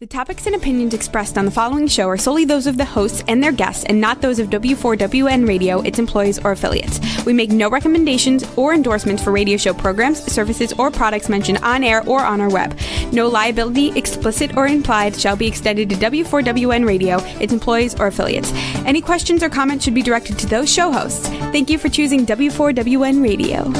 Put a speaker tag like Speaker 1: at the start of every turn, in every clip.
Speaker 1: The topics and opinions expressed on the following show are solely those of the hosts and their guests and not those of W4WN Radio, its employees, or affiliates. We make no recommendations or endorsements for radio show programs, services, or products mentioned on air or on our web. No liability, explicit or implied, shall be extended to W4WN Radio, its employees, or affiliates. Any questions or comments should be directed to those show hosts. Thank you for choosing W4WN Radio.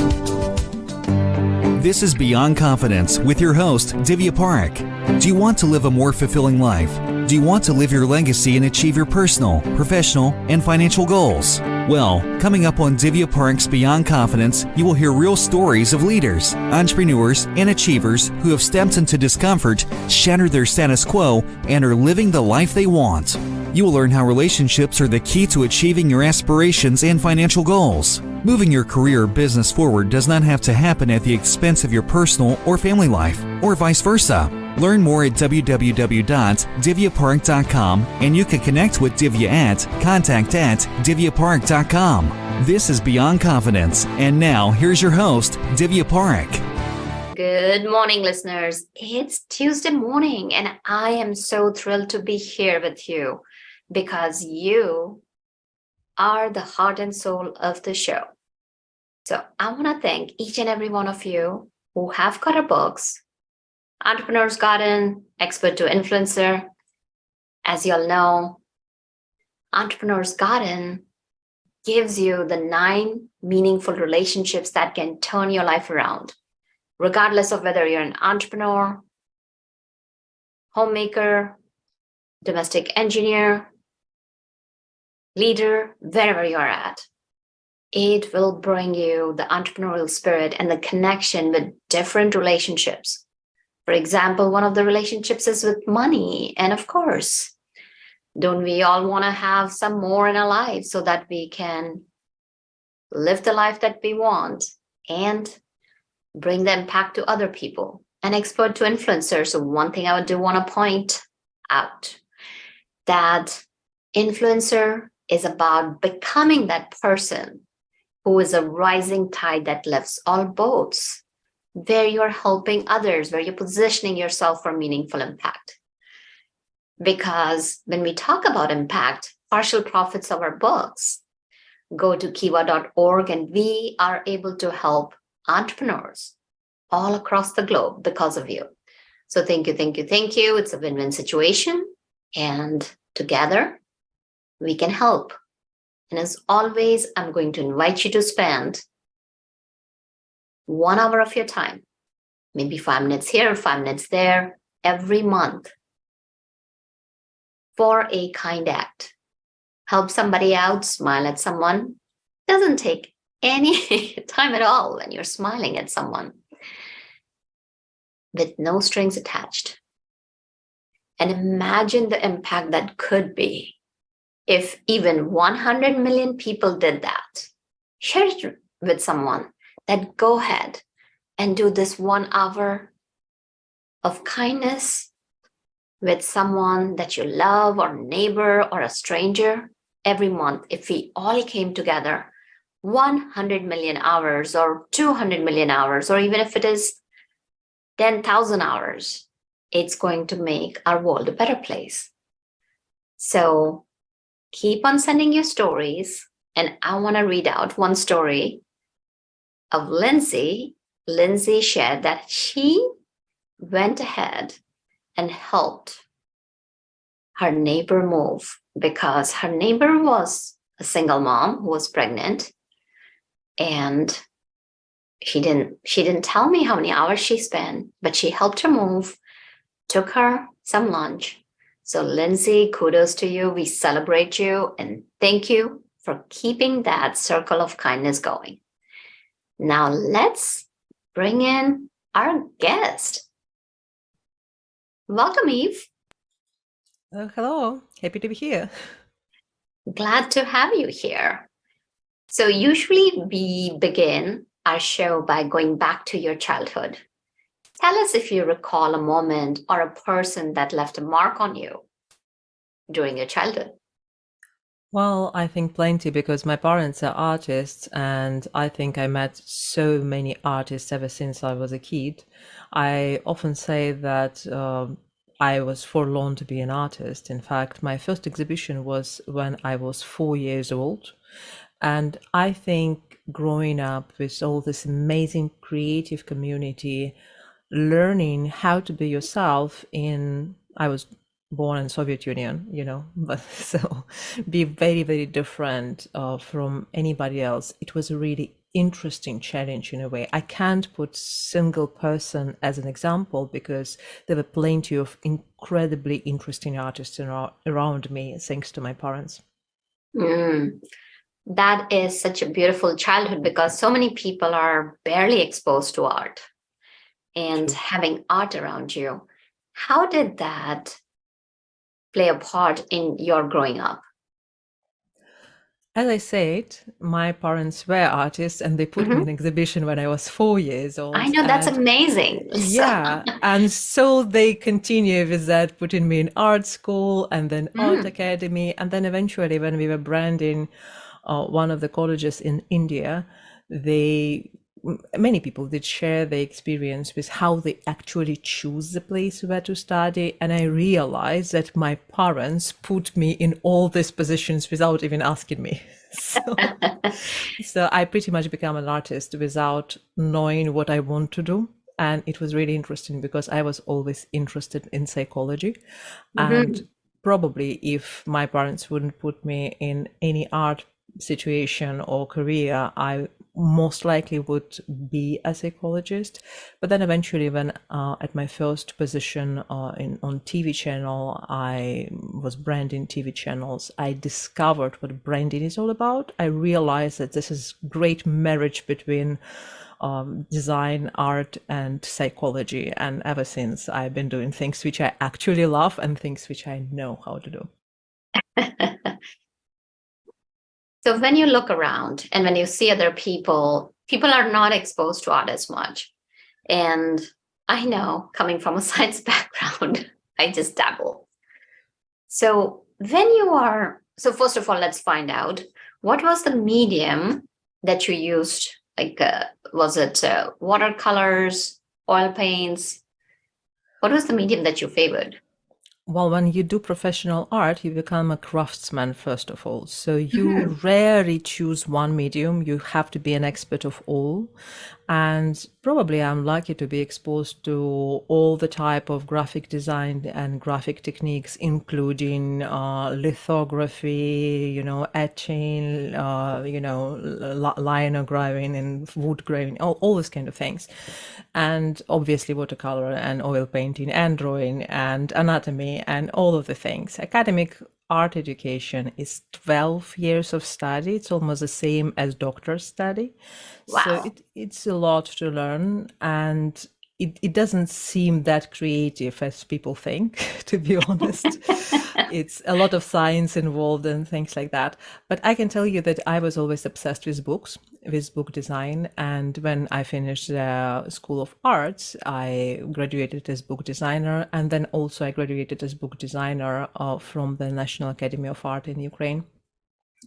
Speaker 2: This is Beyond Confidence with your host, Divya Parekh. Do you want to live a more fulfilling life? Do you want to live your legacy and achieve your personal, professional, and financial goals? Well, coming up on Divya Parekh's Beyond Confidence, you will hear real stories of leaders, entrepreneurs, and achievers who have stepped into discomfort, shattered their status quo, and are living the life they want. You will learn how relationships are the key to achieving your aspirations and financial goals. Moving your career or business forward does not have to happen at the expense of your personal or family life, or vice versa. Learn more at www.divyaparekh.com, and you can connect with Divya at contact@divyaparekh.com. This is Beyond Confidence, and now here's your host, Divya Parekh.
Speaker 3: Good morning, listeners. It's Tuesday morning, and I am so thrilled to be here with you because you are the heart and soul of the show. So I want to thank each and every one of you who have got our books, Entrepreneur's Garden, Expert to Influencer. As you all know, Entrepreneur's Garden gives you the 9 meaningful relationships that can turn your life around, regardless of whether you're an entrepreneur, homemaker, domestic engineer, leader, wherever you're at. It will bring you the entrepreneurial spirit and the connection with different relationships. For example, one of the relationships is with money. And of course, don't we all want to have some more in our lives so that we can live the life that we want and bring the impact to other people? An expert to influencer. So one thing I do want to point out, that influencer is about becoming that person who is a rising tide that lifts all boats, where you're helping others, where you're positioning yourself for meaningful impact. Because when we talk about impact, partial profits of our books go to kiva.org, and we are able to help entrepreneurs all across the globe because of you. So thank you, thank you, thank you. It's a win-win situation, and together we can help. And as always, I'm going to invite you to spend 1 hour of your time, maybe 5 minutes here, 5 minutes there, every month for a kind act. Help somebody out, smile at someone. Doesn't take any time at all when you're smiling at someone with no strings attached. And imagine the impact that could be if even 100 million people did that. Share it with someone, that go ahead and do this 1 hour of kindness with someone that you love, or neighbor, or a stranger every month. If we all came together, 100 million hours or 200 million hours, or even if it is 10,000 hours, it's going to make our world a better place. So keep on sending your stories. And I want to read out one story of Lindsay. Lindsay shared that she went ahead and helped her neighbor move because her neighbor was a single mom who was pregnant, and she didn't tell me how many hours she spent, but she helped her move, took her some lunch. So Lindsay, kudos to you. We celebrate you and thank you for keeping that circle of kindness going. Now let's bring in our guest. Welcome, Eve.
Speaker 4: Hello, happy to be here.
Speaker 3: Glad to have you here. So usually we begin our show by going back to your childhood. Tell us if you recall a moment or a person that left a mark on you during your childhood.
Speaker 4: Well, I think plenty because my parents are artists, and I think I met so many artists ever since I was a kid. I often say that I was forlorn to be an artist. In fact, my first exhibition was when I was 4 years old. And I think growing up with all this amazing creative community, learning how to be yourself I was born in Soviet Union, but so be very, very different from anybody else. It was a really interesting challenge in a way. I can't put single person as an example because there were plenty of incredibly interesting artists around me, thanks to my parents.
Speaker 3: That is such a beautiful childhood because so many people are barely exposed to art and
Speaker 4: True.
Speaker 3: having art around you. How did that play a part in your growing up?
Speaker 4: As I said, my parents were artists and they put me in exhibition when I was 4 years
Speaker 3: I
Speaker 4: old.
Speaker 3: know, that's
Speaker 4: And
Speaker 3: amazing.
Speaker 4: yeah, and so they continue with that, putting me in art school and then art academy. And then eventually, when we were branding one of the colleges in India, many people did share their experience with how they actually choose the place where to study. And I realized that my parents put me in all these positions without even asking me. So I pretty much became an artist without knowing what I want to do. And it was really interesting because I was always interested in psychology. And probably if my parents wouldn't put me in any art situation or career, I most likely would be a psychologist. But then eventually, when at my first position on TV channel, I was branding TV channels, I discovered what branding is all about. I realized that this is great marriage between design, art, and psychology. And ever since, I've been doing things which I actually love and things which I know how to do.
Speaker 3: So when you look around and when you see other people are not exposed to art as much. And I know, coming from a science background, I just dabble. So first of all, let's find out, what was the medium that you used? Like, was it watercolors, oil paints? What was the medium that you favored?
Speaker 4: Well, when you do professional art, you become a craftsman, first of all. So you rarely choose one medium. You have to be an expert of all. And probably I'm lucky to be exposed to all the type of graphic design and graphic techniques, including lithography, etching, linographing and wood graving, all these kind of things. And obviously watercolor and oil painting and drawing and anatomy and all of the things. Academic art education is 12 years of study. It's almost the same as doctor's study.
Speaker 3: Wow.
Speaker 4: So it's a lot to learn, and it doesn't seem that creative as people think, to be honest. It's a lot of science involved and things like that. But I can tell you that I was always obsessed with books, with book design. And when I finished the School of Arts, I graduated as book designer. And then also I graduated as book designer from the National Academy of Art in Ukraine.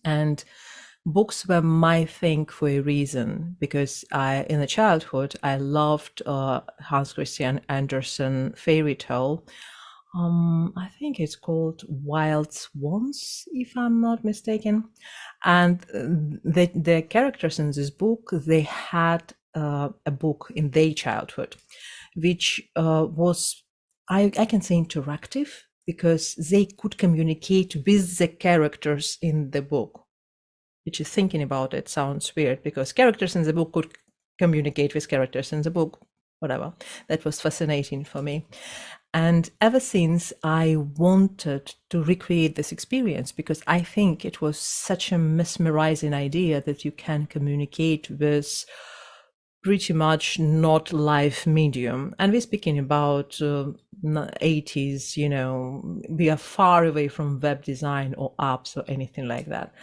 Speaker 4: And books were my thing for a reason, because in the childhood, I loved Hans Christian Andersen fairy tale. I think it's called Wild Swans, if I'm not mistaken. And the characters in this book, they had a book in their childhood, which was, I can say, interactive, because they could communicate with the characters in the book. Which is, thinking about it, sounds weird, because characters in the book could communicate with characters in the book, whatever. That was fascinating for me. And ever since, I wanted to recreate this experience, because I think it was such a mesmerizing idea that you can communicate with pretty much not live medium. And we're speaking about 80s, we are far away from web design or apps or anything like that.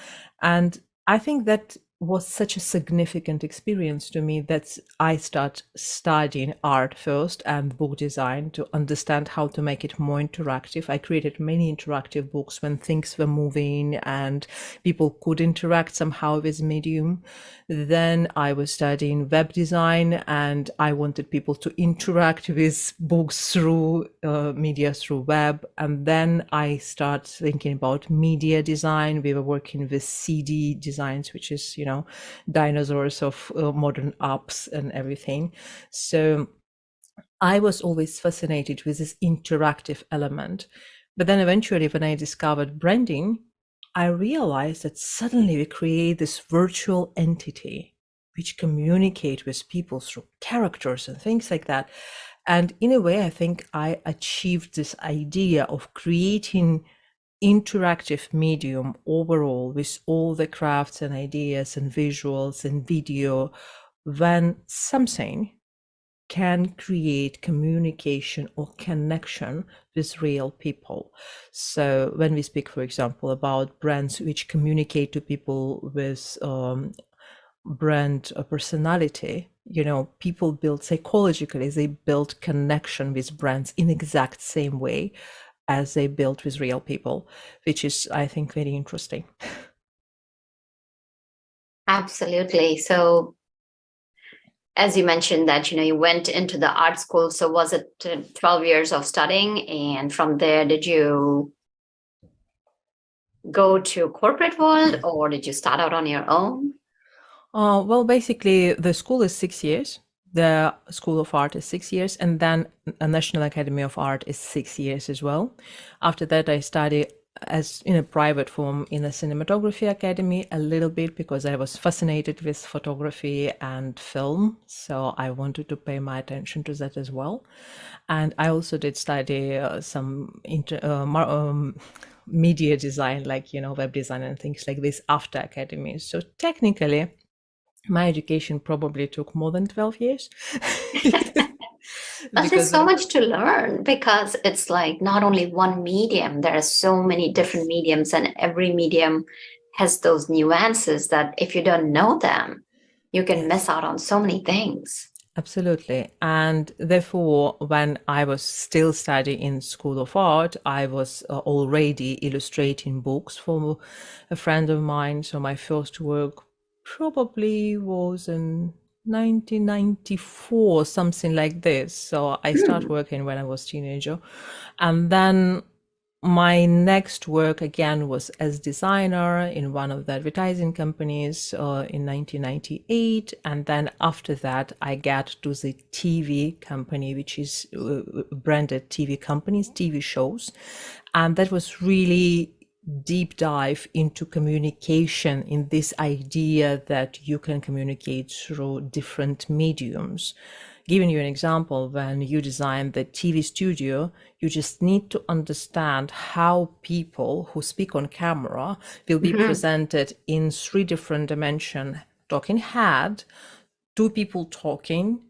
Speaker 4: And I think that was such a significant experience to me that I start studying art first and book design to understand how to make it more interactive. I created many interactive books when things were moving and people could interact somehow with medium. Then I was studying web design and I wanted people to interact with books through media through web. And then I start thinking about media design. We were working with CD designs, which is, dinosaurs of modern apps and everything. So I was always fascinated with this interactive element. But then eventually, when I discovered branding, I realized that suddenly we create this virtual entity which communicate with people through characters and things like that. And in a way, I think I achieved this idea of creating interactive medium overall with all the crafts and ideas and visuals and video when something can create communication or connection with real people. So when we speak, for example, about brands which communicate to people with brand personality, people build psychologically, they build connection with brands in exact same way as they build with real people, which is, I think, very interesting.
Speaker 3: Absolutely. So as you mentioned that, you went into the art school. So was it 12 years of studying? And from there, did you go to corporate world or did you start out on your own?
Speaker 4: Well, basically, the school is 6 years. The School of Art is 6 years, and then a National Academy of Art is 6 years as well. After that, I studied as in a private form in a cinematography academy a little bit because I was fascinated with photography and film. So I wanted to pay my attention to that as well. And I also did study some media design, like, web design and things like this after academy. So technically, my education probably took more than 12 years.
Speaker 3: But there's so much to learn because it's like not only one medium, there are so many different mediums, and every medium has those nuances that if you don't know them, you can miss out on so many things.
Speaker 4: Absolutely. And therefore, when I was still studying in School of Art, I was already illustrating books for a friend of mine. So my first work probably was in 1994, something like this. So I started working when I was a teenager. And then my next work again was as designer in one of the advertising companies in 1998. And then after that, I got to the TV company, which is branded TV companies, TV shows. And that was really deep dive into communication, in this idea that you can communicate through different mediums. Giving you an example, when you design the TV studio, you just need to understand how people who speak on camera will be presented in 3 different dimensions: talking head, 2 people talking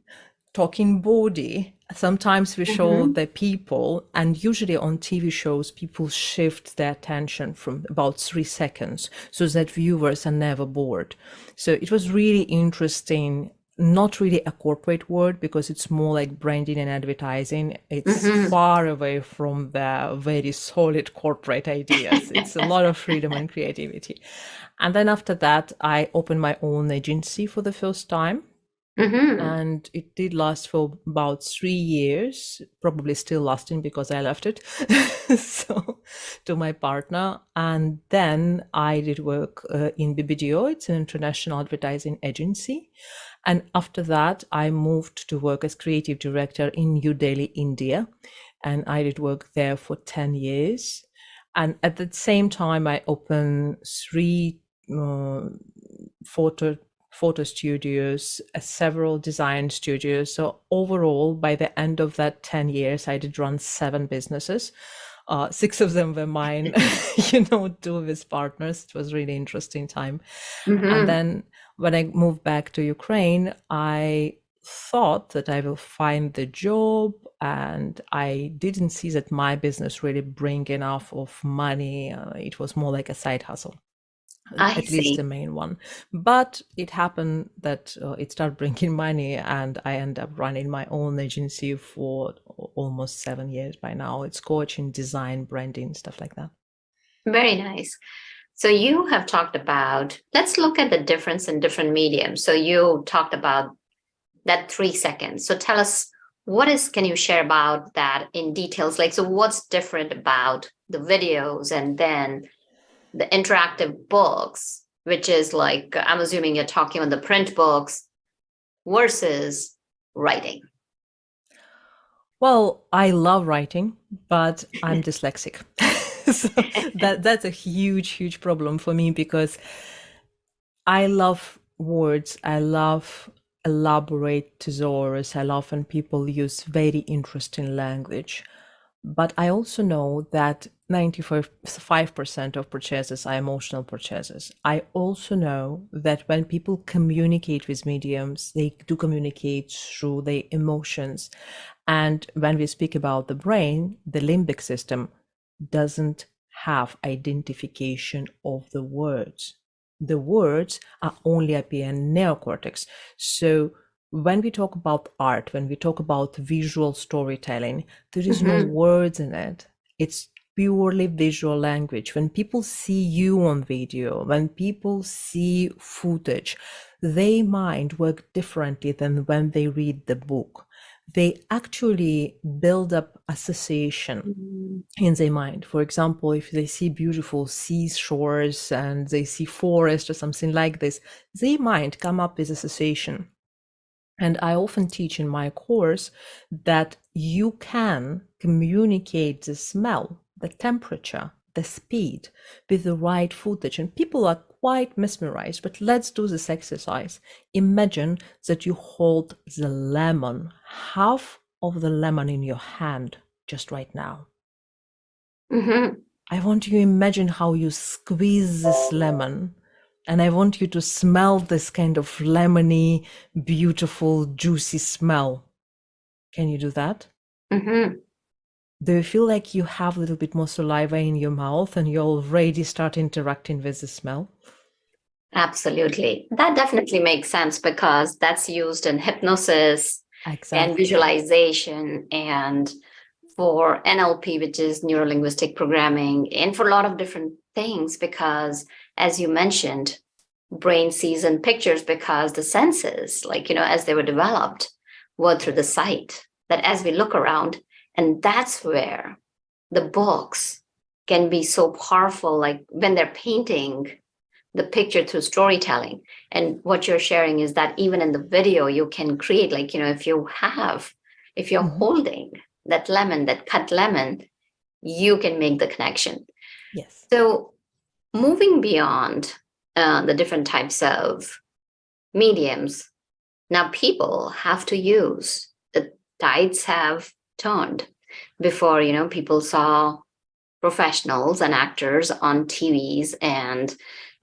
Speaker 4: body. Sometimes we show the people, and usually on TV shows, people shift their attention from about 3 seconds so that viewers are never bored. So it was really interesting. Not really a corporate word because it's more like branding and advertising. It's far away from the very solid corporate ideas. It's a lot of freedom and creativity. And then after that, I opened my own agency for the first time. And it did last for about 3 years, probably still lasting because I left it so to my partner. And then I did work in BBDO. It's an international advertising agency. And after that, I moved to work as creative director in New Delhi, India. And I did work there for 10 years. And at the same time, I opened 3 photo studios, several design studios. So overall, by the end of that 10 years, I did run 7 businesses. 6 of them were mine, 2 with partners. It was really interesting time. And then when I moved back to Ukraine, I thought that I will find the job, and I didn't see that my business really bring enough of money. It was more like a side hustle.
Speaker 3: I
Speaker 4: at least
Speaker 3: see.
Speaker 4: the main one. But it happened that it started bringing money, and I end up running my own agency for almost 7 years by now. It's coaching, design, branding, stuff like that.
Speaker 3: Very nice. So you have talked about, let's look at the difference in different mediums. So you talked about that 3 seconds. So tell us, can you share about that in details? Like, so what's different about the videos and then the interactive books, which is like, I'm assuming you're talking about the print books versus writing.
Speaker 4: Well, I love writing, but I'm dyslexic. So that's a huge problem for me, because I love words. I love elaborate thesaurus. I love when people use very interesting language. But I also know that 95% of purchases are emotional purchases. I also know that when people communicate with mediums, they do communicate through their emotions. And when we speak about the brain, the limbic system doesn't have identification of the words. The words are only appear in neocortex. So when we talk about art, when we talk about visual storytelling, there is no words in it. It's purely visual language. When people see you on video, when people see footage, their mind work differently than when they read the book. They actually build up association in their mind. For example, if they see beautiful seashores and they see forest or something like this, their mind come up with association. And I often teach in my course that you can communicate the smell, the temperature, the speed with the right footage. And people are quite mesmerized, but let's do this exercise. Imagine that you hold the lemon, half of the lemon in your hand just right now. I want you to imagine how you squeeze this lemon, and I want you to smell this kind of lemony, beautiful, juicy smell. Can you do that? Do you feel like you have a little bit more saliva in your mouth and you already start interacting with the smell?
Speaker 3: Absolutely. That definitely makes sense, because that's used in hypnosis and visualization, and for NLP, which is neuro linguistic programming, and for a lot of different things, because as you mentioned, brain sees in pictures because the senses, like, as they were developed, were through the sight, that as we look around, and that's where the books can be so powerful, like when they're painting the picture through storytelling. And what you're sharing is that even in the video, you can create, like, if you're holding that lemon, that cut lemon, you can make the connection.
Speaker 4: Yes.
Speaker 3: So moving beyond the different types of mediums, now people have to use, the tides have turned. Before, people saw professionals and actors on TVs and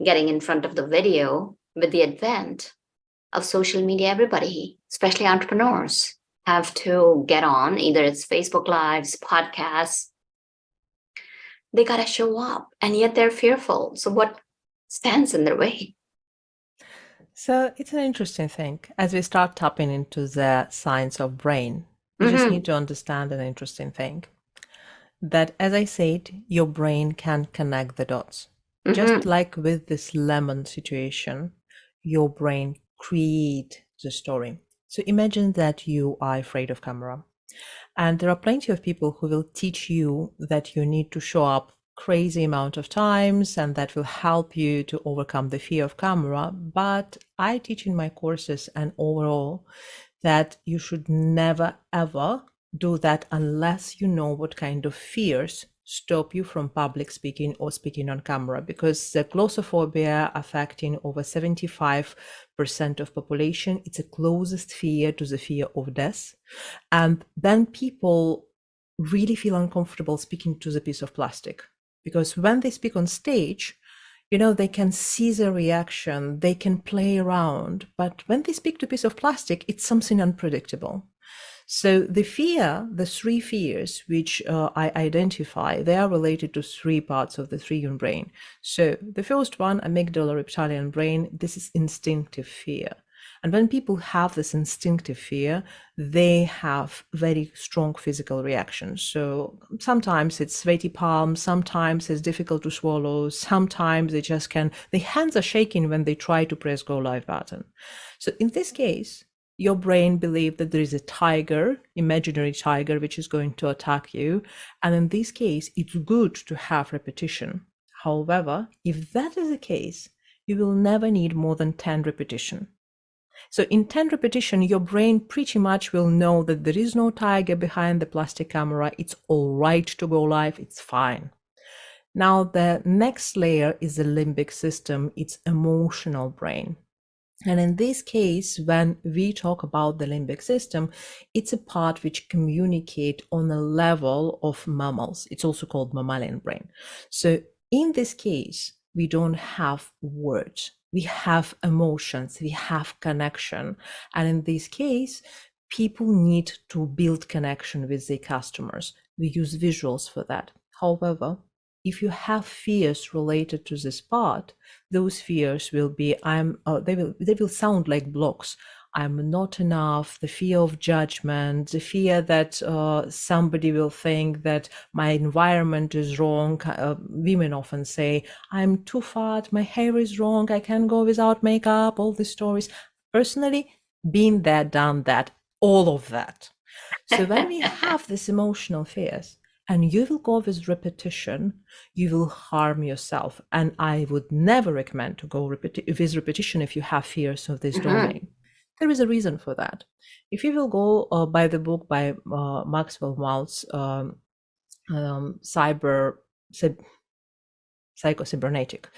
Speaker 3: getting in front of the video. With the advent of social media, everybody, especially entrepreneurs, have to get on, either it's Facebook Lives, podcasts. They got to show up, and yet they're fearful. So what stands in their way?
Speaker 4: So it's an interesting thing. As we start tapping into the science of brain, we just need to understand an interesting thing. That, as I said, your brain can connect the dots. Just like with this lemon situation, your brain creates the story. So imagine that you are afraid of camera. And there are plenty of people who will teach you that you need to show up crazy amount of times, and that will help you to overcome the fear of camera. But I teach in my courses and overall that you should never, ever do that unless you know what kind of fears stop you from public speaking or speaking on camera, because the glossophobia affecting over 75% of population, it's the closest fear to the fear of death. And then people really feel uncomfortable speaking to the piece of plastic, because when they speak on stage, they can see the reaction, they can play around, but when they speak to a piece of plastic, it's something unpredictable. So the three fears which I identify, they are related to three parts of the triune brain. So the first one, amygdala reptilian brain, this is instinctive fear. And when people have this instinctive fear, they have very strong physical reactions. So sometimes it's sweaty palms, sometimes it's difficult to swallow, sometimes their hands are shaking when they try to press go live button. So in this case, your brain believes that there is a tiger, imaginary tiger, which is going to attack you. And in this case, it's good to have repetition. However, if that is the case, you will never need more than 10 repetition. So in 10 repetition, your brain pretty much will know that there is no tiger behind the plastic camera. It's all right to go live. It's fine. Now, the next layer is the limbic system. It's emotional brain. And in this case, when we talk about the limbic system, it's a part which communicates on a level of mammals. It's also called mammalian brain. So in this case, we don't have words. We have emotions, we have connection. And in this case, people need to build connection with their customers. We use visuals for that. However, if you have fears related to this part, those fears will be, they will sound like blocks. I'm not enough, the fear of judgment, the fear that somebody will think that my environment is wrong. Women often say, I'm too fat, my hair is wrong, I can't go without makeup, all these stories. Personally, been there, done that, all of that. So when we have these emotional fears, and you will go with repetition, you will harm yourself. And I would never recommend to go with repetition if you have fears of this domain. There is a reason for that. If you will go by the book by Maxwell Maltz, Psycho-Cybernetic.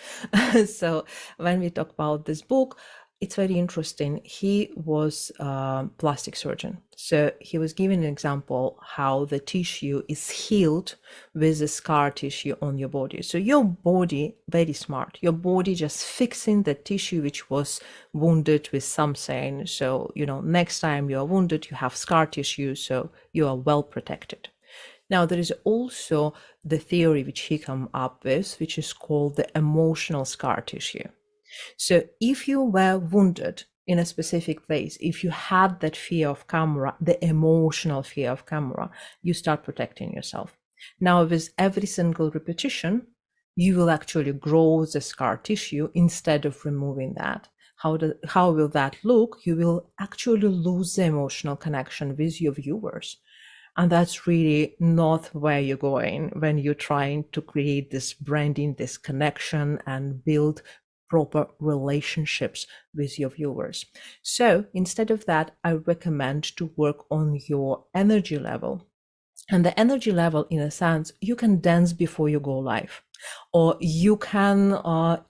Speaker 4: So when we talk about this book, it's very interesting. He was a plastic surgeon. So he was giving an example how the tissue is healed with the scar tissue on your body. So your body, very smart, your body just fixing the tissue which was wounded with something. So, next time you are wounded, you have scar tissue, so you are well protected. Now, there is also the theory which he came up with, which is called the emotional scar tissue. So if you were wounded in a specific place, if you had that fear of camera, the emotional fear of camera, you start protecting yourself. Now, with every single repetition, you will actually grow the scar tissue instead of removing that. How will that look? You will actually lose the emotional connection with your viewers. And that's really not where you're going when you're trying to create this branding, this connection, and build proper relationships with your viewers. So instead of that, I recommend to work on your energy level. And the energy level, in a sense, you can dance before you go live, or you can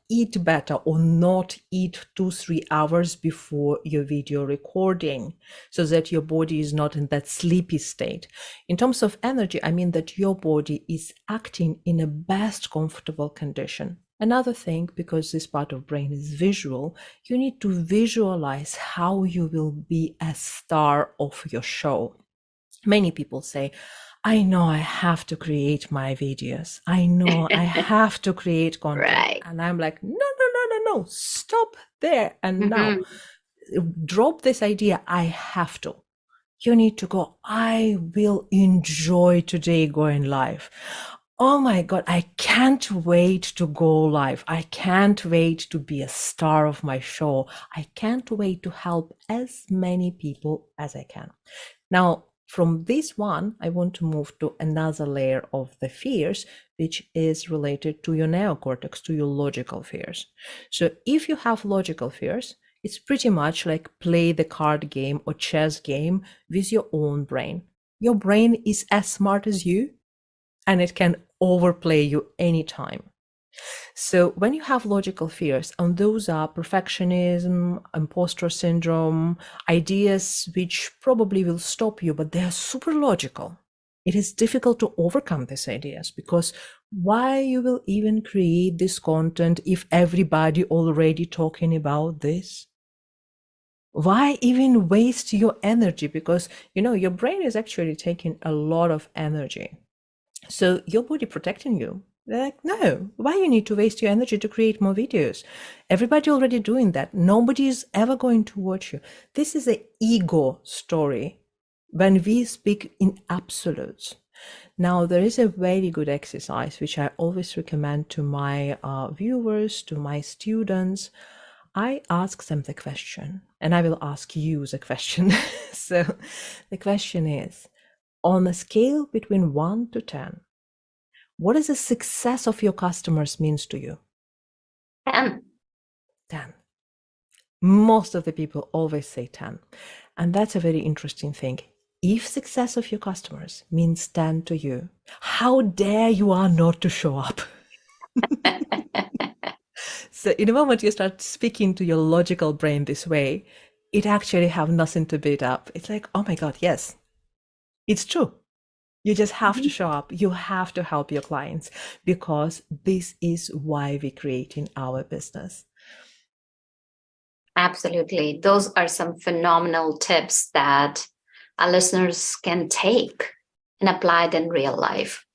Speaker 4: eat better or not eat 2-3 hours before your video recording, so that your body is not in that sleepy state. In terms of energy, I mean that your body is acting in a best comfortable condition. Another thing, because this part of brain is visual, you need to visualize how you will be a star of your show. Many people say, I know I have to create my videos. I know I have to create content.
Speaker 3: Right.
Speaker 4: And I'm like, no, stop there. And now drop this idea, I have to. You need to go, I will enjoy today going live. Oh my God, I can't wait to go live. I can't wait to be a star of my show. I can't wait to help as many people as I can. Now, from this one, I want to move to another layer of the fears, which is related to your neocortex, to your logical fears. So if you have logical fears, it's pretty much like play the card game or chess game with your own brain. Your brain is as smart as you, and it can overplay you anytime. So when you have logical fears, and those are perfectionism, imposter syndrome, ideas which probably will stop you, but they are super logical. It is difficult to overcome these ideas, because why you will even create this content if everybody already talking about this? Why even waste your energy? Because, your brain is actually taking a lot of energy. So your body protecting you. They're like, no, why you need to waste your energy to create more videos? Everybody already doing that. Nobody is ever going to watch you. This is an ego story when we speak in absolutes. Now, there is a very good exercise, which I always recommend to my viewers, to my students. I ask them the question, and I will ask you the question. So the question is, on a scale between 1 to 10, what does the success of your customers means to you?
Speaker 3: 10.
Speaker 4: 10. Most of the people always say 10. And that's a very interesting thing. If success of your customers means 10 to you, how dare you are not to show up? So in the moment you start speaking to your logical brain this way, it actually have nothing to beat up. It's like, oh my God, yes, it's true. You just have to show up. You have to help your clients, because this is why we're creating our business.
Speaker 3: Absolutely. Those are some phenomenal tips that our listeners can take and apply it in real life.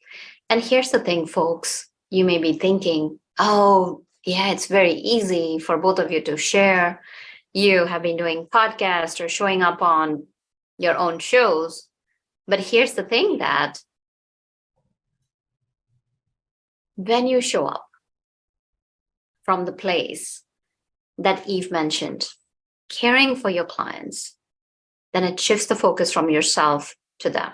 Speaker 3: And here's the thing, folks. You may be thinking, oh, yeah, it's very easy for both of you to share. You have been doing podcasts or showing up on your own shows. But here's the thing, that when you show up from the place that Eve mentioned, caring for your clients, then it shifts the focus from yourself to them.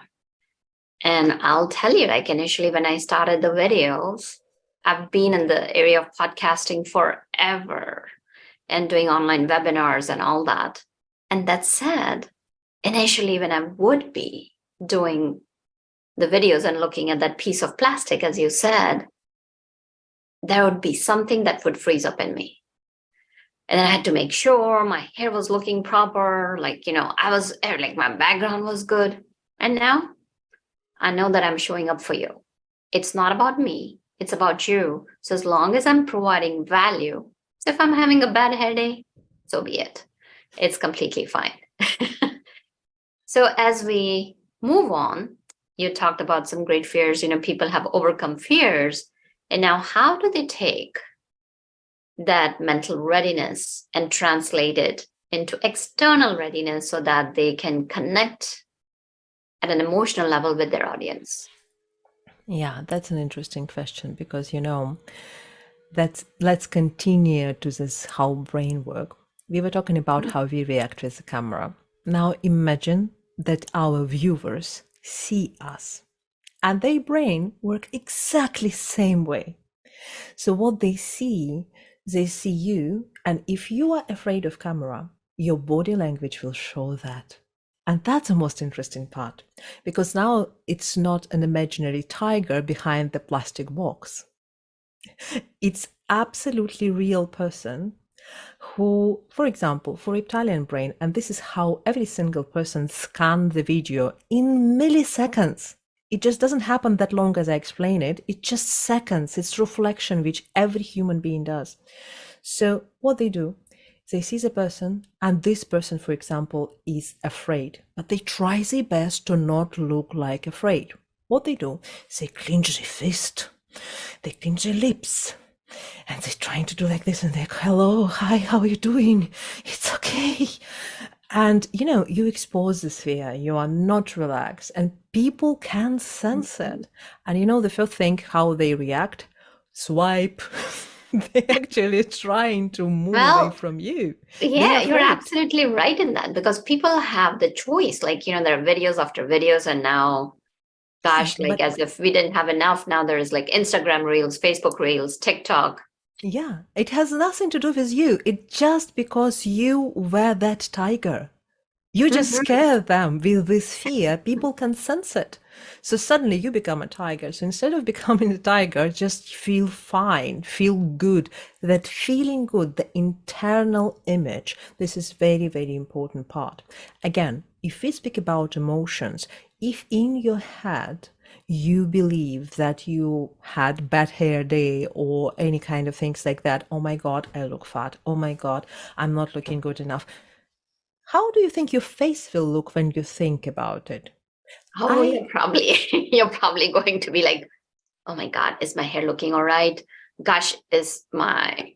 Speaker 3: And I'll tell you, like initially when I started the videos, I've been in the area of podcasting forever and doing online webinars and all that. And that said, initially when I would be doing the videos and looking at that piece of plastic, as you said, there would be something that would freeze up in me. And then I had to make sure my hair was looking proper, I was like my background was good. And now I know that I'm showing up for you. It's not about me, it's about you. So as long as I'm providing value, if I'm having a bad hair day, so be it. It's completely fine. So as we move on, you talked about some great fears, people have overcome fears. And now how do they take that mental readiness and translate it into external readiness so that they can connect at an emotional level with their audience?
Speaker 4: Yeah, that's an interesting question, because let's continue to this how brain work. We were talking about how we react with the camera. Now imagine that our viewers see us and their brain work exactly same way. So what they see you, and if you are afraid of camera, your body language will show that. And that's the most interesting part, because now it's not an imaginary tiger behind the plastic box. It's absolutely real person who, for example, for reptilian brain, and this is how every single person scans the video in milliseconds. It just doesn't happen that long as I explain it. It's just seconds. It's reflection, which every human being does. So what they do, they see the person, and this person, for example, is afraid, but they try their best to not look like afraid. What they do, they clench their fist, they clench their lips, and they're trying to do like this, and they're like, hello, hi, how are you doing? It's okay. And, you expose this fear, you are not relaxed, and people can sense it. And the first thing, how they react, swipe. They're actually trying to move away from you.
Speaker 3: Yeah, you're absolutely right in that, because people have the choice. There are videos after videos, and now, gosh, as if we didn't have enough, now there's Instagram Reels, Facebook Reels, TikTok.
Speaker 4: Yeah, it has nothing to do with you. It's just because you were that tiger. You just scare them with this fear. People can sense it. So suddenly you become a tiger. So instead of becoming a tiger, just feel fine, feel good. That feeling good, the internal image, this is very, very important part. Again, if we speak about emotions, if in your head you believe that you had bad hair day or any kind of things like that, oh my God, I look fat. Oh my God, I'm not looking good enough. How do you think your face will look when you think about it?
Speaker 3: Oh, you're probably going to be like, oh my God, is my hair looking all right? Gosh, is my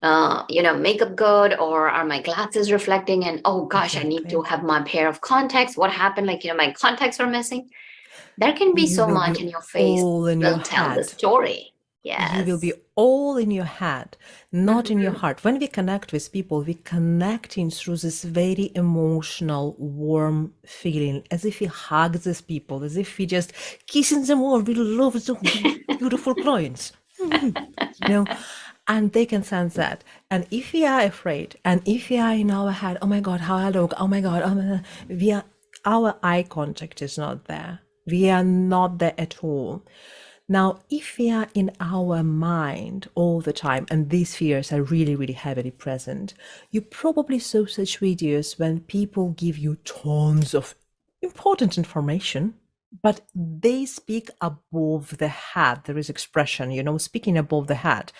Speaker 3: makeup good, or are my glasses reflecting? And oh gosh, I need to
Speaker 4: Exactly.
Speaker 3: have my pair of contacts. What happened? Like, my contacts are missing. There can be
Speaker 4: You
Speaker 3: so
Speaker 4: will be
Speaker 3: much in your face
Speaker 4: all in your
Speaker 3: will tell the
Speaker 4: head.
Speaker 3: story.
Speaker 4: You will be
Speaker 3: Yes.
Speaker 4: all in your head, not in your
Speaker 3: Mhm.
Speaker 4: heart. When we connect with people, we connecting through this very emotional, warm feeling, as if we hug these people, as if we just kissing them all. We love the beautiful clients, and they can sense that. And if we are afraid, and if we are in our head, oh my God, how I look, oh my God, oh my God, our eye contact is not there. We are not there at all. Now, if we are in our mind all the time, and these fears are really, really heavily present, you probably saw such videos when people give you tons of important information, but they speak above the head. There is expression, speaking above the head.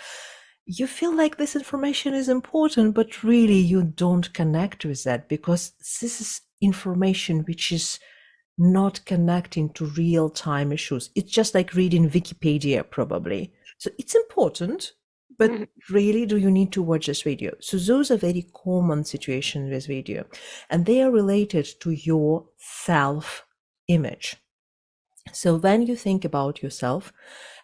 Speaker 4: You feel like this information is important, but really you don't connect with that because this is information which is not connecting to real-time issues. It's just like reading Wikipedia, probably. So it's important, but
Speaker 3: Mhm.
Speaker 4: really, do you need to watch this video? So those are very common situations with video, and they are related to your self-image. So when you think about yourself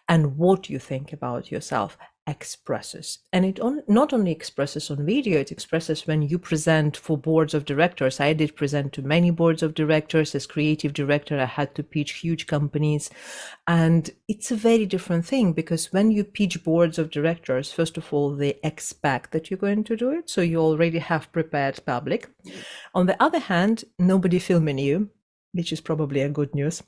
Speaker 4: and what you think about yourself expresses, and it not only expresses on video, it expresses when you present for boards of directors. I did present to many boards of directors. As creative director, I had to pitch huge companies, and it's a very different thing because when you pitch boards of directors, first of all, they expect that you're going to do it, so you already have prepared public. On the other hand, nobody filming you, which is probably a good news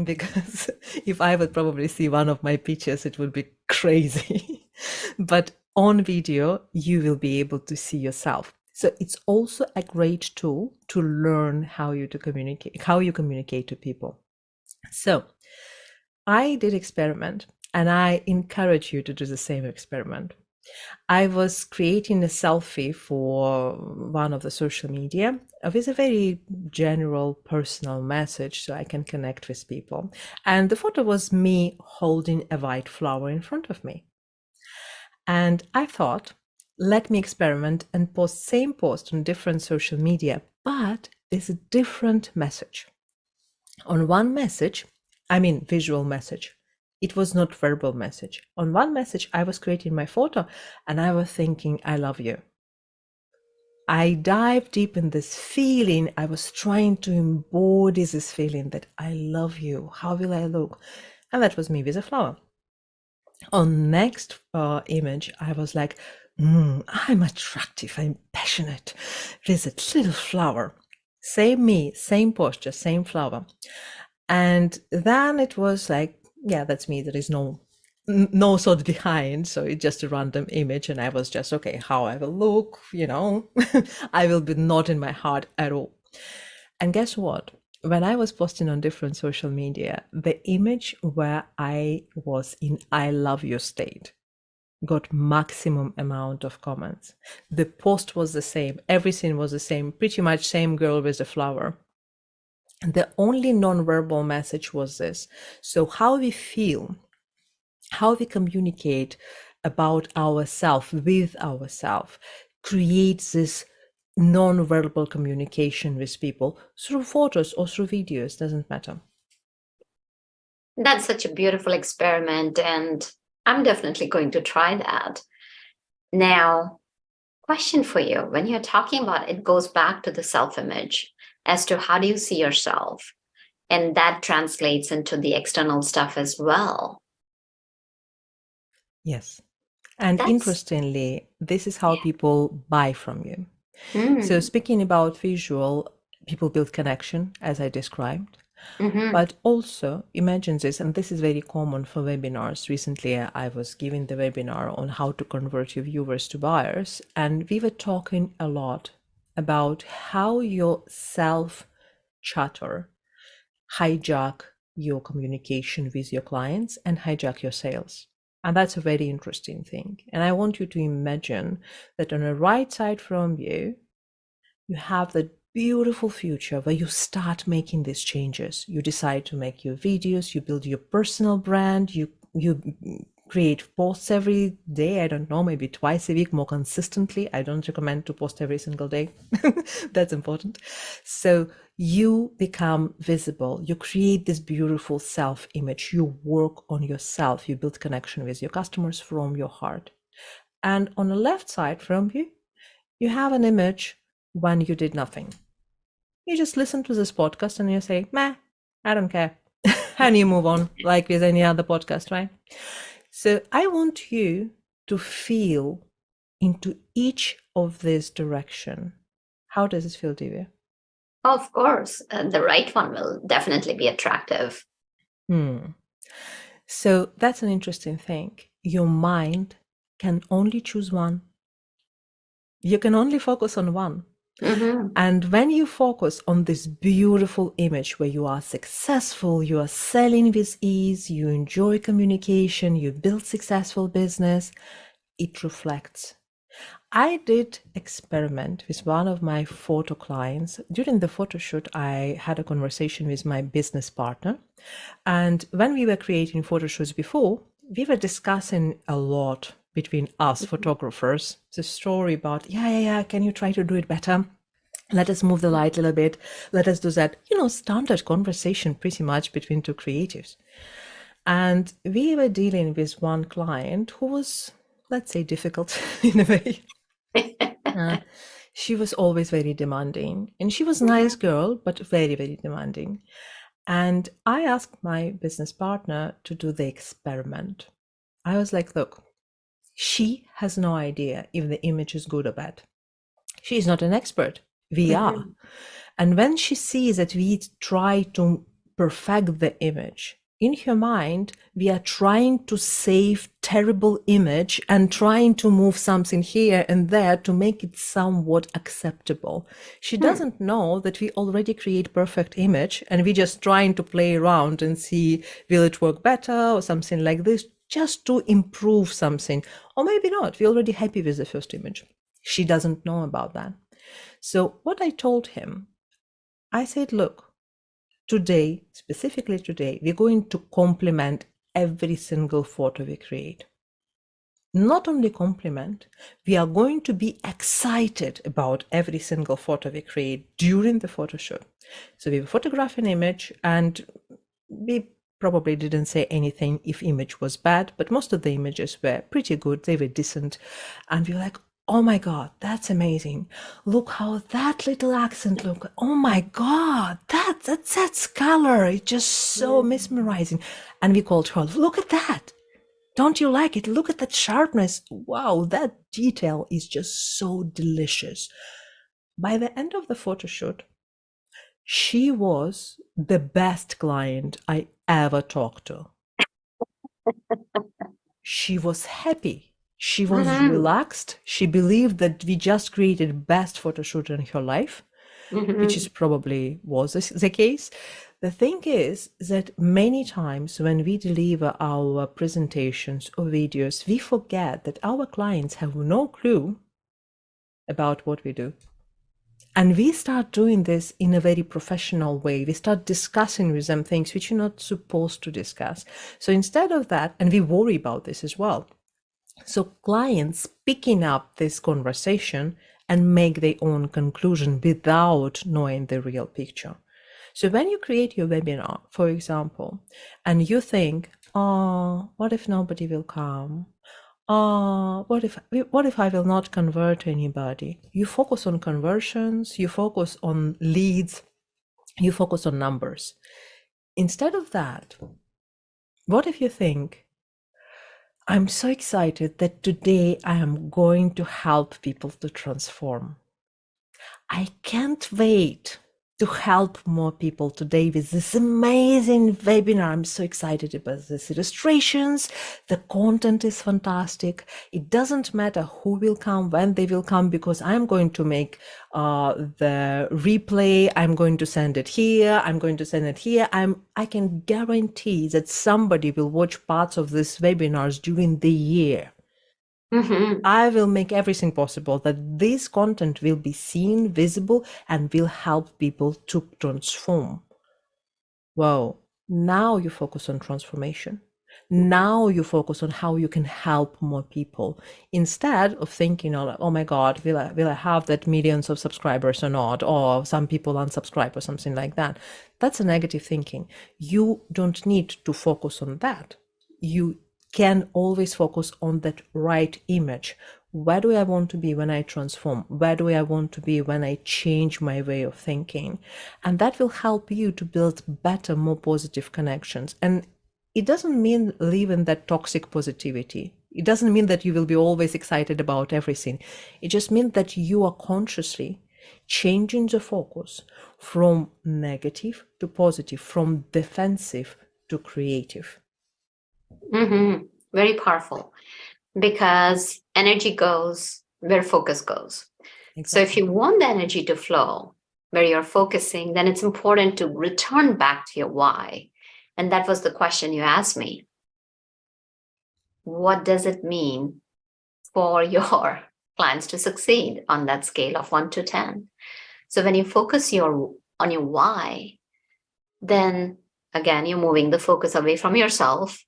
Speaker 4: because if I would probably see one of my pitches, it would be crazy. But on video, you will be able to see yourself. So it's also a great tool to learn how you communicate to people. So I did experiment, and I encourage you to do the same experiment. I was creating a selfie for one of the social media with a very general personal message so I can connect with people. And the photo was me holding a white flower in front of me. And I thought, let me experiment and post same post on different social media, but there's a different message. On one message, I mean visual message, it was not verbal message. On one message, I was creating my photo and I was thinking, I love you. I dived deep in this feeling. I was trying to embody this feeling that I love you. How will I look? And that was me with a flower. On next image, I was like, I'm attractive. I'm passionate with a little flower. Same me, same posture, same flower. And then it was like, yeah, that's me. There is no thought behind. So it's just a random image. And I was just, okay, how I will look, I will be not in my heart at all. And guess what? When I was posting on different social media, the image where I was in I love you state got maximum amount of comments. The post was the same. Everything was the same. Pretty much same girl with a flower. The only non-verbal message was this. So how we feel, how we communicate about ourselves with ourselves creates this non-verbal communication with people through photos or through videos, doesn't matter.
Speaker 3: That's such a beautiful experiment, and I'm definitely going to try that. Now, question for you. When you're talking about it goes back to the self-image as to how do you see yourself, and that translates into the external stuff as well.
Speaker 4: Yes. And interestingly, this is how people buy from you. So speaking about visual, people build connection, as I described. But also imagine this, and this is very common for webinars. Recently, I was giving the webinar on how to convert your viewers to buyers. And we were talking a lot about how your self-chatter hijack your communication with your clients and hijack your sales. And that's a very interesting thing. And I want you to imagine that on the right side from you, you have the beautiful future where you start making these changes. You decide to make your videos, you build your personal brand, you create posts every day. I don't know, maybe twice a week, more consistently. I don't recommend to post every single day. That's important. So you become visible. You create this beautiful self-image. You work on yourself. You build connection with your customers from your heart. And on the left side from you, you have an image when you did nothing. You just listen to this podcast and you say, meh, I don't care. And you move on like with any other podcast, right? So I want you to feel into each of this direction. How does it feel, Divya?
Speaker 3: Of course, the right one will definitely be attractive.
Speaker 4: So that's an interesting thing. Your mind can only choose one. You can only focus on one. And when you focus on this beautiful image where you are successful, you are selling with ease, you enjoy communication, you build successful business, it reflects. I did experiment with one of my photo clients. During the photo shoot, I had a conversation with my business partner. And when we were creating photo shoots before, we were discussing a lot between us photographers, the story about, can you try to do it better? Let us move the light a little bit. Let us do that. Standard conversation pretty much between two creatives. And we were dealing with one client who was, let's say, difficult in a way. She was always very demanding. And she was a nice girl, but very, very demanding. And I asked my business partner to do the experiment. I was like, look, she has no idea if the image is good or bad. She is not an expert. We are. And when she sees that we try to perfect the image, in her mind, we are trying to save terrible image and trying to move something here and there to make it somewhat acceptable. She doesn't know that we already create perfect image and we're just trying to play around and see, will it work better or something like this, just to improve something. Or maybe not. We're already happy with the first image. She doesn't know about that. So what I told him, I said, look, today, specifically today, we're going to compliment every single photo we create. Not only compliment, we are going to be excited about every single photo we create during the photo shoot. So we will photograph an image and we probably didn't say anything if image was bad, but most of the images were pretty good. They were decent. And we were like, oh my God, that's amazing. Look how that little accent look. Oh my God, that's color. It's just so mesmerizing. And we called her, look at that. Don't you like it? Look at that sharpness. Wow, that detail is just so delicious. By the end of the photo shoot, she was the best client I ever talked to. She was happy. She was relaxed. She believed that we just created best photo shoot in her life, which is probably was the case. The thing is that many times when we deliver our presentations or videos, we forget that our clients have no clue about what we do. And we start doing this in a very professional way. We start discussing with them things which you're not supposed to discuss. So instead of that, and we worry about this as well. So clients picking up this conversation and make their own conclusion without knowing the real picture. So when you create your webinar, for example, and you think, oh, what if nobody will come? Oh, what if I will not convert anybody? You focus on conversions, you focus on leads, you focus on numbers. Instead of that, what if you think, I'm so excited that today I am going to help people to transform. I can't wait to help more people today with this amazing webinar. I'm so excited about these illustrations. The content is fantastic. It doesn't matter who will come, when they will come, because I'm going to make the replay. I'm going to send it here. I'm going to send it here. I can guarantee that somebody will watch parts of these webinars during the year.
Speaker 3: Mm-hmm.
Speaker 4: I will make everything possible that this content will be seen, visible, and will help people to transform. Wow, now you focus on transformation. Now you focus on how you can help more people instead of thinking, oh my God, will I have that millions of subscribers or not? Or some people unsubscribe or something like that. That's a negative thinking. You don't need to focus on that. You can always focus on that right image. Where do I want to be when I transform? Where do I want to be when I change my way of thinking? And that will help you to build better, more positive connections. And it doesn't mean live in that toxic positivity. It doesn't mean that you will be always excited about everything. It just means that you are consciously changing the focus from negative to positive, from defensive to creative.
Speaker 3: Mm-hmm. Very powerful, because energy goes where focus goes. So if you want the energy to flow where you're focusing, then it's important to return back to your why. And that was the question you asked me. What does it mean for your clients to succeed on that scale of 1 to 10? So when you focus on your why, then again, you're moving the focus away from yourself.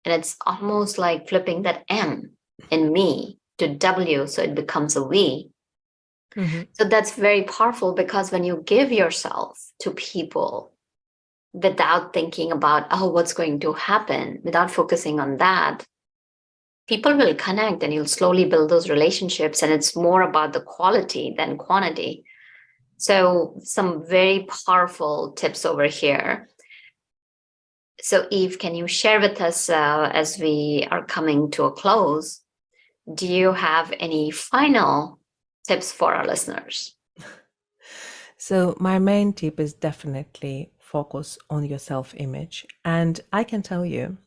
Speaker 3: And it's almost like flipping that M in me to W, so it becomes a we.
Speaker 4: Mm-hmm.
Speaker 3: So that's very powerful, because when you give yourself to people without thinking about, oh, what's going to happen, without focusing on that, people will connect and you'll slowly build those relationships. And it's more about the quality than quantity. So some very powerful tips over here. So Eve, can you share with us as we are coming to a close, do you have any final tips for our listeners?
Speaker 4: So my main tip is definitely focus on your self-image. And I can tell you,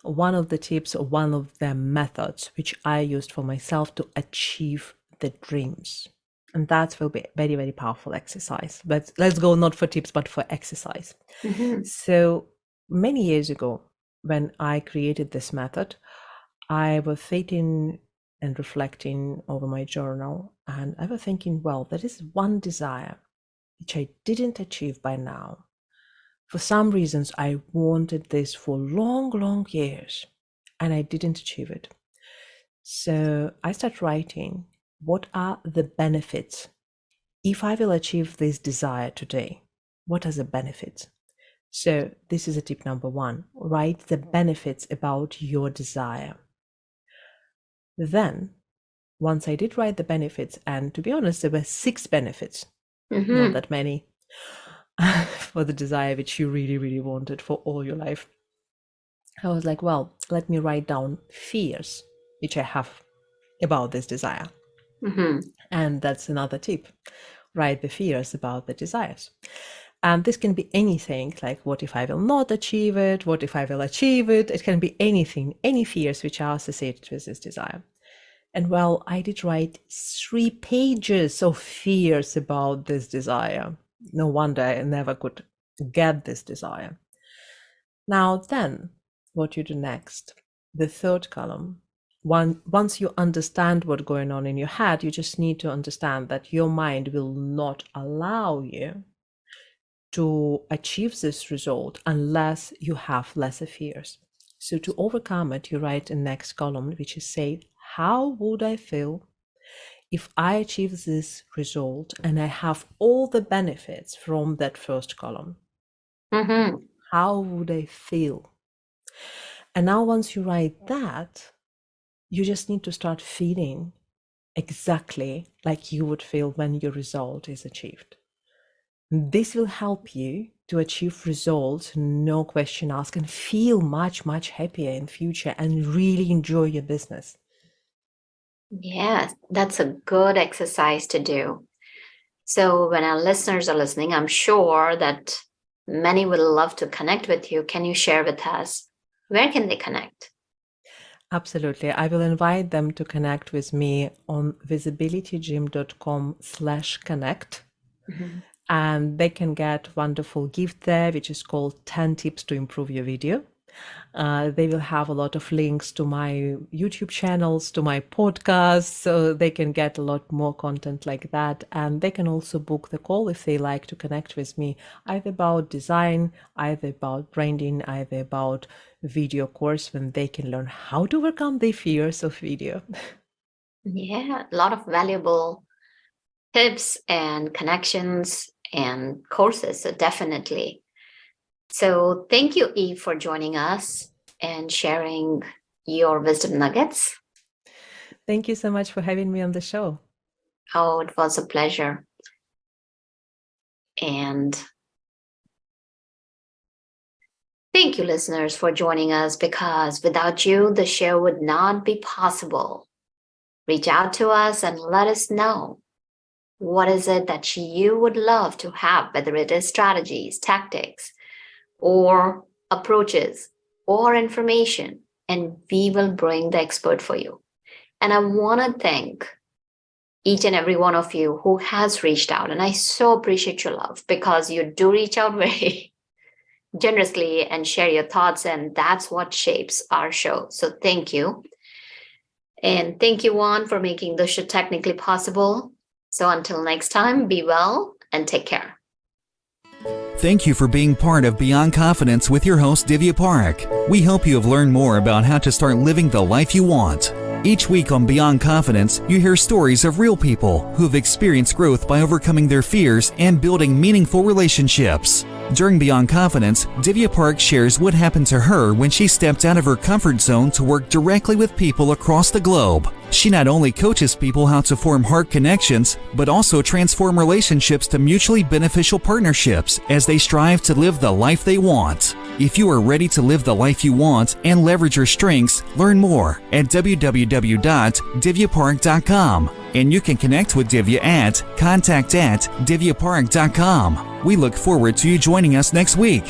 Speaker 4: one of the tips, or one of the methods which I used for myself to achieve the dreams. And that will be very, very powerful exercise. But let's go not for tips, but for exercise.
Speaker 3: Mm-hmm.
Speaker 4: So many years ago, when I created this method, I was sitting and reflecting over my journal, and I was thinking, well, there is one desire which I didn't achieve by now. For some reasons, I wanted this for long, long years, and I didn't achieve it. So I start writing, what are the benefits? If I will achieve this desire today, what are the benefits? So this is a tip number one, write the benefits about your desire. Then, once I did write the benefits, and to be honest, there were 6 benefits, not that many, for the desire which you really, really wanted for all your life. I was like, well, let me write down fears which I have about this desire. And that's another tip. Write the fears about the desires. And this can be anything, like what if I will not achieve it? What if I will achieve it? It can be anything, any fears which are associated with this desire. And well, I did write 3 pages of fears about this desire. No wonder I never could get this desire. Now then, what you do next? The third column. Once you understand what's going on in your head, you just need to understand that your mind will not allow you to achieve this result unless you have lesser fears. So to overcome it, you write a next column, which is say, how would I feel if I achieve this result and I have all the benefits from that first column? How would I feel? And now once you write that, you just need to start feeling exactly like you would feel when your result is achieved. This will help you to achieve results, no question asked, and feel much, much happier in future and really enjoy your business.
Speaker 3: Yes, that's a good exercise to do. So when our listeners are listening, I'm sure that many would love to connect with you. Can you share with us, where can they connect?
Speaker 4: Absolutely. I will invite them to connect with me on visibilitygym.com/connect. And they can get wonderful gift there, which is called 10 tips to improve your video. They will have a lot of links to my YouTube channels, to my podcasts, so they can get a lot more content like that. And they can also book the call if they like to connect with me, either about design, either about branding, either about video course, when they can learn how to overcome their fears of video.
Speaker 3: Yeah, a lot of valuable tips and connections and courses. So definitely. So thank you, Eve, for joining us and sharing your wisdom nuggets.
Speaker 4: Thank you so much for having me on the show.
Speaker 3: Oh, it was a pleasure. And thank you, listeners, for joining us, because without you, the show would not be possible. Reach out to us and let us know, what is it that you would love to have, whether it is strategies, tactics, or approaches, or information, and we will bring the expert for you. And I want to thank each and every one of you who has reached out. And I so appreciate your love, because you do reach out very generously and share your thoughts, and that's what shapes our show. So thank you. And thank you, Juan, for making the show technically possible. So until next time, be well and take care.
Speaker 2: Thank you for being part of Beyond Confidence with your host, Divya Parekh. We hope you have learned more about how to start living the life you want. Each week on Beyond Confidence, you hear stories of real people who have experienced growth by overcoming their fears and building meaningful relationships. During Beyond Confidence, Divya Parekh shares what happened to her when she stepped out of her comfort zone to work directly with people across the globe. She not only coaches people how to form heart connections, but also transform relationships to mutually beneficial partnerships as they strive to live the life they want. If you are ready to live the life you want and leverage your strengths, learn more at www.divyaparekh.com. And you can connect with Divya at contact@divyaparekh.com. We look forward to you joining us next week.